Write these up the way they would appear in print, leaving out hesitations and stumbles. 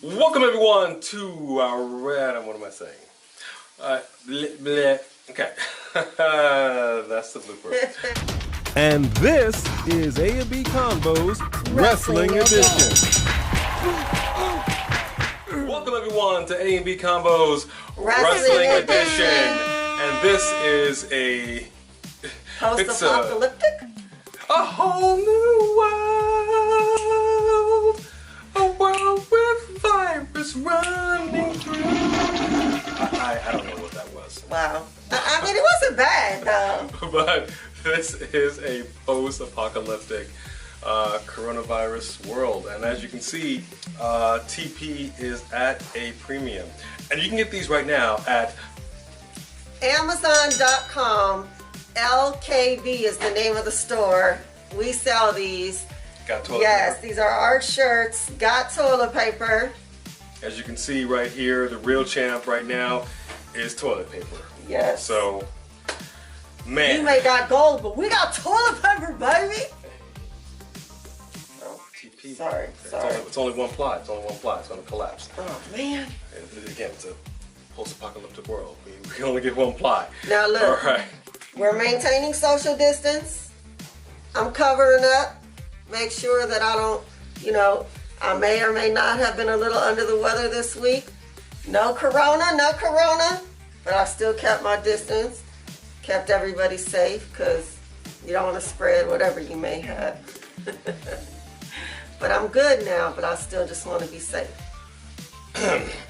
Welcome everyone to our what am I saying? Okay, that's the blooper. And this is A B Convos Wrestling Edition. Welcome everyone to A B Convos Wrestling Edition. And this is a post-apocalyptic? A whole new world. A world with virus running through. I don't know what that was. Wow. I mean, it wasn't bad, though. But this is a post-apocalyptic coronavirus world. And as you can see, TP is at a premium. And you can get these right now at Amazon.com. LKB is the name of the store. We sell these. Got toilet Yes, paper. These are our shirts. Got toilet paper. As you can see right here, the real champ right now is toilet paper. Yes. So, man. You may got gold, but we got toilet paper, baby. Oh, TP. Sorry. It's only one ply. It's only one ply. It's going to collapse. Oh, man. And again, it's a post-apocalyptic world. We only get one ply. Now, look. All right. We're maintaining social distance. I'm covering up. Make sure that I don't, I may or may not have been a little under the weather this week. No corona, but I still kept my distance. Kept everybody safe because you don't want to spread whatever you may have. But I'm good now, but I still just want to be safe.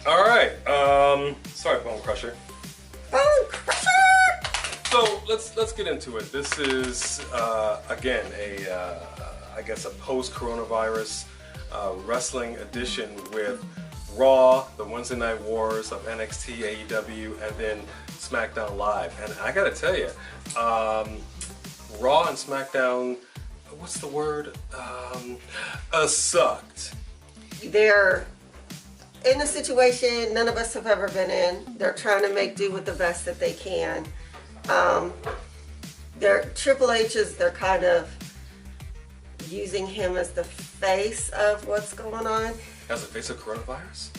All right. Sorry, Bone Crusher. Bone Crusher! So let's get into it. This is again I guess a post-coronavirus wrestling edition with Raw, the Wednesday Night Wars of NXT, AEW, and then SmackDown Live. And I gotta tell you, Raw and SmackDown, what's the word? Sucked. They're in a situation none of us have ever been in. They're trying to make do with the best that they can. Triple H they're kind of using him as the face of what's going on. As the face of coronavirus?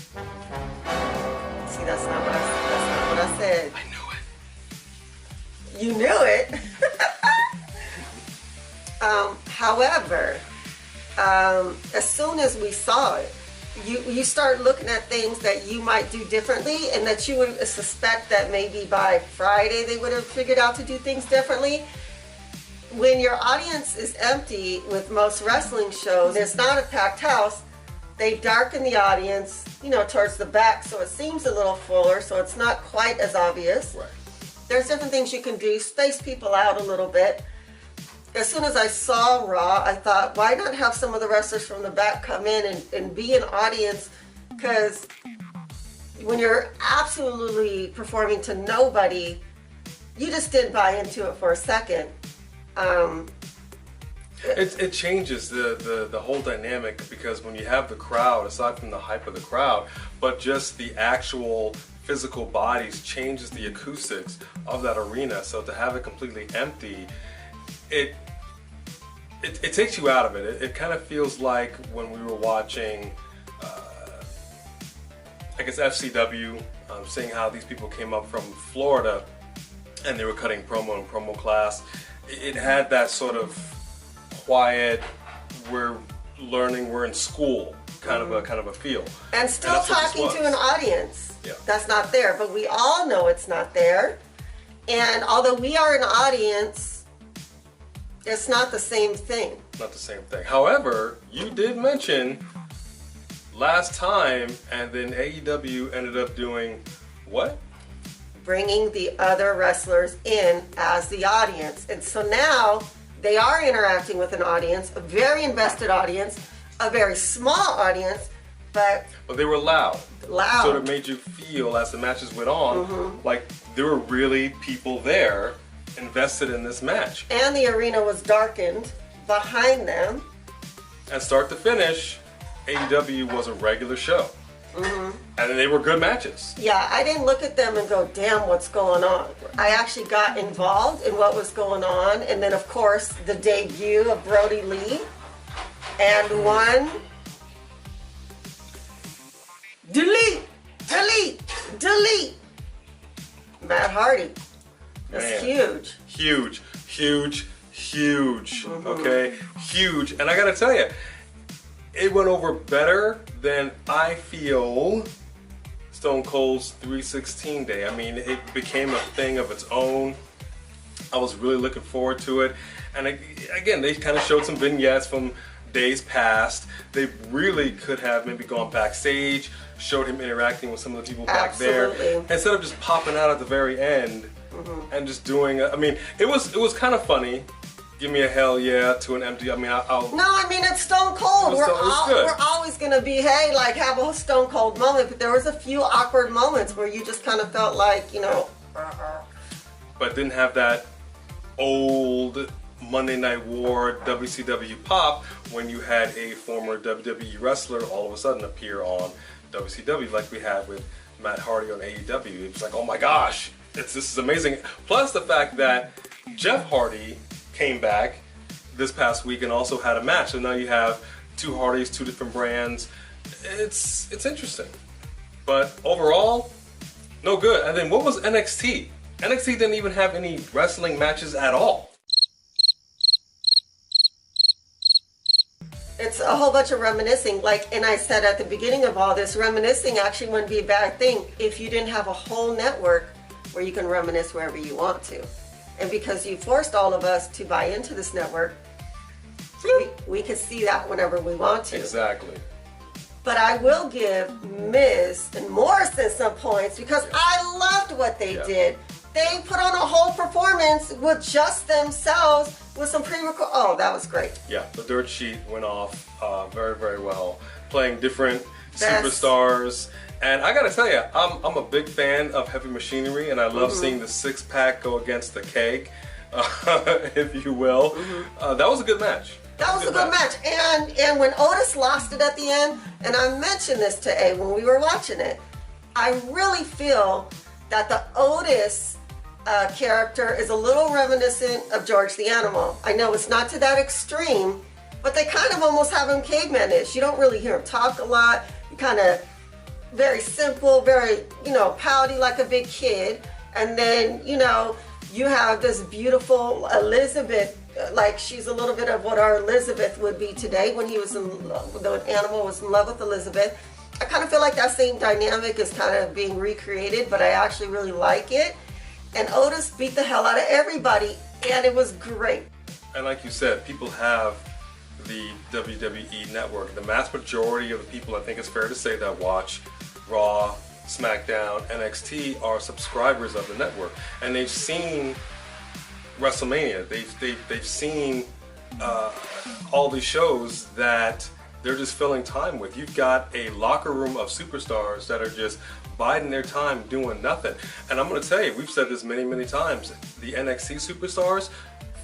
See, that's not what I said. I knew it. You knew it. However, as soon as we saw it, you start looking at things that you might do differently and that you would suspect that maybe by Friday they would have figured out to do things differently. When your audience is empty with most wrestling shows, it's not a packed house, they darken the audience, towards the back so it seems a little fuller, so it's not quite as obvious. Right. There's different things you can do, space people out a little bit. As soon as I saw Raw, I thought, why not have some of the wrestlers from the back come in and be an audience? Because when you're absolutely performing to nobody, you just didn't buy into it for a second. It changes the whole dynamic, because when you have the crowd, aside from the hype of the crowd, but just the actual physical bodies changes the acoustics of that arena. So to have it completely empty, it takes you out of it. It kind of feels like when we were watching, I guess FCW, seeing how these people came up from Florida and they were cutting promo in promo class. It had that sort of quiet, we're learning, we're in school kind of a feel. And still talking to an audience. Yeah. That's not there, but we all know it's not there. And although we are an audience, it's not the same thing. Not the same thing. However, you did mention last time, and then AEW ended up doing what? Bringing the other wrestlers in as the audience. And so now they are interacting with an audience, a very invested audience, a very small audience, but they were loud. Loud. So it made you feel, as the matches went on, like there were really people there invested in this match. And the arena was darkened behind them. And start to finish, AEW was a regular show. And they were good matches. Yeah, I didn't look at them and go, damn, what's going on? Right. I actually got involved in what was going on. And then, of course, the debut of Brody Lee and one Hardy. That's Man. huge. Huge, huge, huge. Okay, huge. And I gotta tell you, it went over better than I feel Stone Cold's 316 Day. I mean, it became a thing of its own. I was really looking forward to it. And again, they kind of showed some vignettes from days past. They really could have maybe gone backstage, showed him interacting with some of the people back there, instead of just popping out at the very end and just doing. I mean, it was kind of funny. Give me a hell yeah to an empty. I mean, I'll. No, I mean it's Stone Cold. Good. We're always gonna be like have a Stone Cold moment, but there was a few awkward moments where you just kind of felt like But didn't have that old Monday Night War WCW pop when you had a former WWE wrestler all of a sudden appear on WCW like we had with Matt Hardy on AEW. It's like, oh my gosh, this is amazing. Plus the fact that Jeff Hardy came back this past week and also had a match. So now you have two Hardys, two different brands. It's interesting. But overall, no good. And then what was NXT? NXT didn't even have any wrestling matches at all. It's a whole bunch of reminiscing. And I said at the beginning of all this, reminiscing actually wouldn't be a bad thing if you didn't have a whole network where you can reminisce wherever you want to. And because you forced all of us to buy into this network, we can see that whenever we want to. Exactly. But I will give Miz and Morrison some points because I loved what they did. They put on a whole performance with just themselves with some pre-record. Oh, that was great. Yeah, the dirt sheet went off very, very well. Playing different superstars. And I gotta tell you, I'm a big fan of Heavy Machinery, and I love seeing the six-pack go against the keg, if you will. That was a good match. That was a good match. And when Otis lost it at the end, and I mentioned this to A when we were watching it, I really feel that the Otis character is a little reminiscent of George the Animal. I know it's not to that extreme, but they kind of almost have him caveman-ish. You don't really hear him talk a lot. You kind of very simple, very, pouty like a big kid. And then, you have this beautiful Elizabeth, like she's a little bit of what our Elizabeth would be today when he was the animal was in love with Elizabeth. I kind of feel like that same dynamic is kind of being recreated, but I actually really like it. And Otis beat the hell out of everybody, and it was great. And like you said, people have the WWE Network. The mass majority of the people, I think it's fair to say, that watch Raw, SmackDown, NXT are subscribers of the network, and they've seen WrestleMania. They've seen all these shows that they're just filling time with. You've got a locker room of superstars that are just biding their time doing nothing. And I'm going to tell you, we've said this many, many times, the NXT superstars,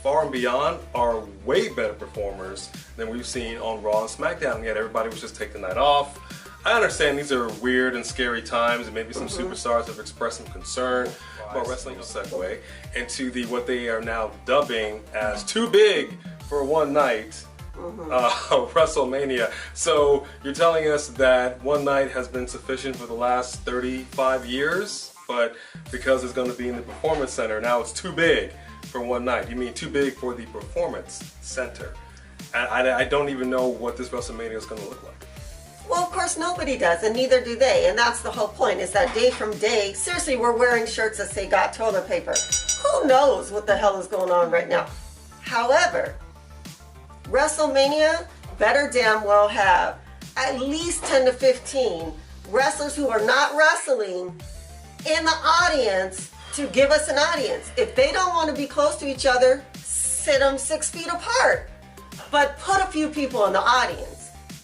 far and beyond, are way better performers than we've seen on Raw and SmackDown, and yet everybody was just taking the night off. I understand these are weird and scary times, and maybe some superstars have expressed some concern about wrestling. A segue into what they are now dubbing as too big for one night, WrestleMania. So you're telling us that one night has been sufficient for the last 35 years, but because it's going to be in the Performance Center, now it's too big for one night. You mean too big for the Performance Center? And I don't even know what this WrestleMania is going to look like. Well, of course, nobody does, and neither do they. And that's the whole point, is that day from day, seriously, we're wearing shirts that say got toilet paper. Who knows what the hell is going on right now? However, WrestleMania better damn well have at least 10 to 15 wrestlers who are not wrestling in the audience to give us an audience. If they don't want to be close to each other, sit them 6 feet apart. But put a few people in the audience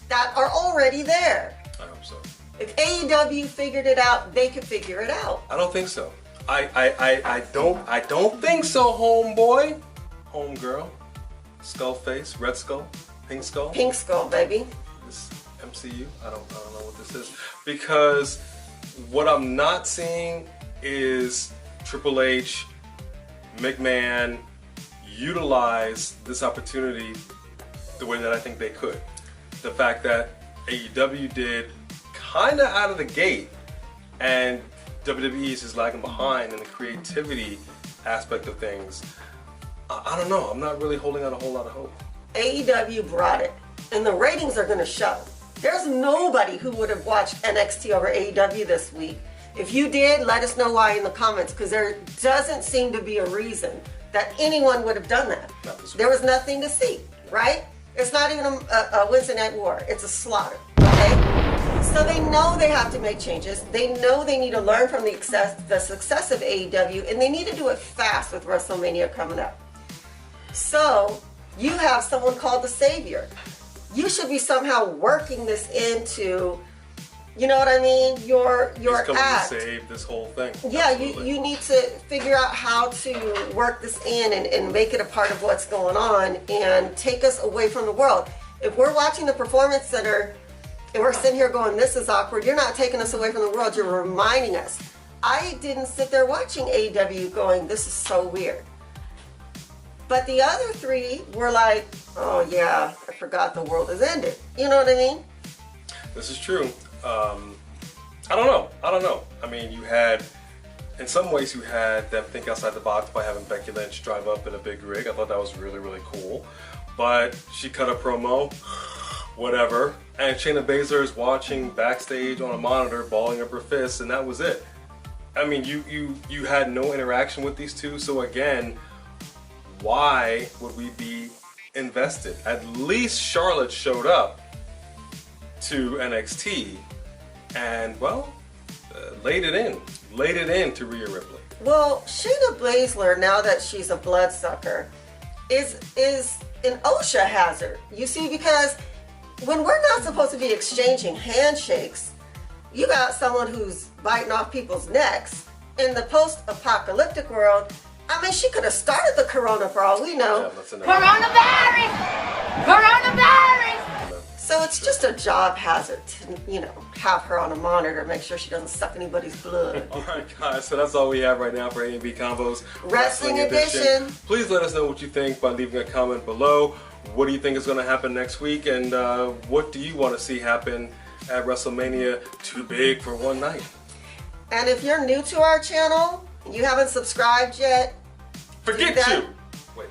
that are already there. I hope so. If AEW figured it out, they could figure it out. I don't think so. I don't think so, homeboy, homegirl, Skullface, Red Skull, Pink Skull. Pink Skull, baby. This MCU. I don't know what this is, because what I'm not seeing is Triple H, McMahon utilize this opportunity the way that I think they could. The fact that AEW did kind of out of the gate and WWE is just lagging behind in the creativity aspect of things. I don't know. I'm not really holding out a whole lot of hope. AEW brought it, and the ratings are going to show. There's nobody who would have watched NXT over AEW this week. If you did, let us know why in the comments, because there doesn't seem to be a reason that anyone would have done that. There was nothing to see, right? It's not even a Wednesday Night War. It's a slaughter, okay? So they know they have to make changes. They know they need to learn from the success of AEW, and they need to do it fast with WrestleMania coming up. So you have someone called the Savior. You should be somehow working this into, you know what I mean, your act. To save this whole thing. Yeah, you need to figure out how to work this in and make it a part of what's going on and take us away from the world. If we're watching the Performance Center and we're sitting here going, this is awkward, you're not taking us away from the world, you're reminding us. I didn't sit there watching AEW going, this is so weird. But the other three were like, oh yeah, I forgot the world has ended. You know what I mean? This is true. I don't know. I mean, in some ways you had them think outside the box by having Becky Lynch drive up in a big rig. I thought that was really, really cool. But she cut a promo, whatever. And Shayna Baszler is watching backstage on a monitor, balling up her fists, and that was it. I mean, you had no interaction with these two, so again, why would we be invested? At least Charlotte showed up to NXT and, well, laid it in to Rhea Ripley. Well, Shayna Baszler, now that she's a bloodsucker, is an OSHA hazard. You see, because when we're not supposed to be exchanging handshakes, you got someone who's biting off people's necks. In the post-apocalyptic world, I mean, she could have started the corona for all we know. Coronavirus! Coronavirus! So it's just a job hazard to, have her on a monitor, make sure she doesn't suck anybody's blood. All right, guys, so that's all we have right now for A B Convos Wrestling Edition. Please let us know what you think by leaving a comment below. What do you think is going to happen next week, and what do you want to see happen at WrestleMania Too Big for One Night? And if you're new to our channel, and you haven't subscribed yet, forget you! Wait.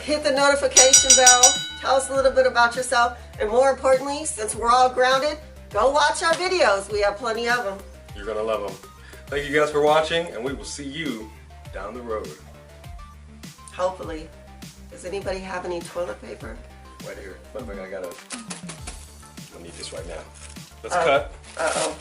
Hit the notification bell, tell us a little bit about yourself, and more importantly, since we're all grounded, go watch our videos. We have plenty of them. You're going to love them. Thank you guys for watching, and we will see you down the road. Hopefully. Does anybody have any toilet paper? Right here. I need this right now. Let's cut. Uh-oh.